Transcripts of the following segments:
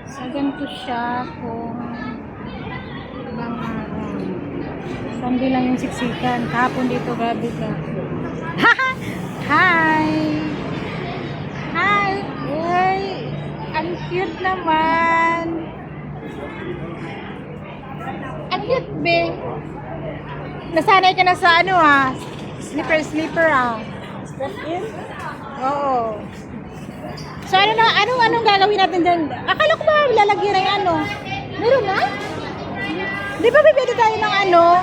So, ganito siya kung ibang araw. Sunday lang yung siksikan. Kahapon dito, gabi ka. Hi! Hi! Uy! Ang cute naman! Ang cute, be! Nasanay ka na sa ano slipper Step in? Oo. So anong gagawin natin dyan? Akala ko ba lalagyan ng ano? Meron na? Di ba bibili tayo ng ano?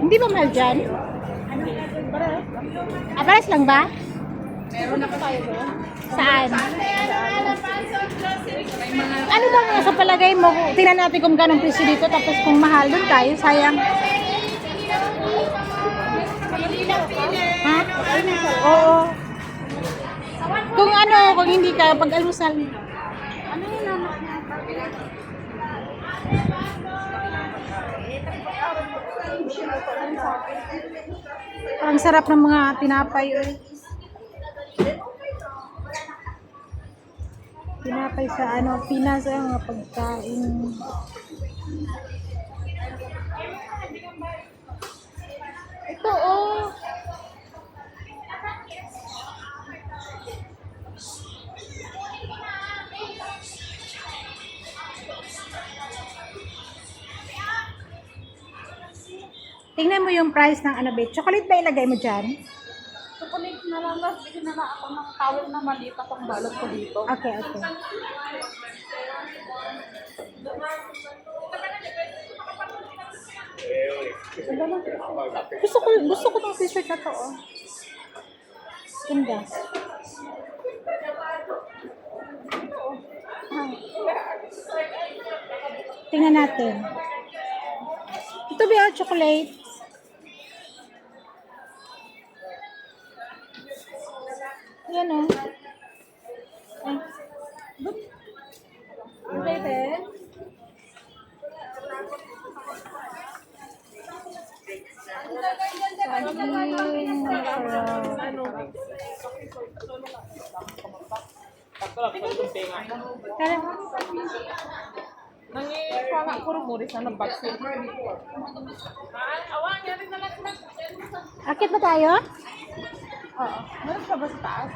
Hindi ba mahal dyan? Pares lang ba? Meron na pa tayo doon. Saan? Ano ba nga sa palagay mo? Tingnan natin kung ganong presyo dito tapos kung mahal doon tayo, sayang. Ha? Oo. Kung hindi ka pag-almusal. Ano yun naman? Ang sarap ng mga tinapay. Tinapay sa Pinas ay mga pagkain. Ito tingnan mo yung price ng chocolate ba ilagay mo dyan? Chocolate na lang. Bigyan na lang ako ng towel na maliit akong balot ko dito. Okay. Gusto ko tong t-shirt na to, Ganda. Tingnan natin. Ito ba yung chocolate? Yan Ay. Okay, then. Nangipala ko rin mo rin sa nabagsin. Awan, yan rin na lang. Akit ba tayo? Oo. Meron pa ba sa taas?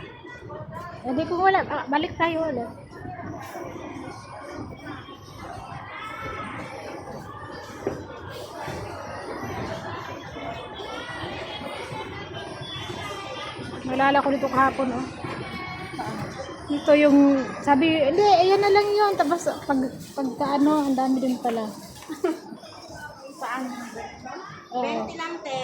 Hindi kung wala. Balik tayo ulit. Nalala ko dito kahapon, Ito yung, sabi, hindi, ayan na lang yun. Tapos, pagka ang dami din pala. Saan? 20 lang, te.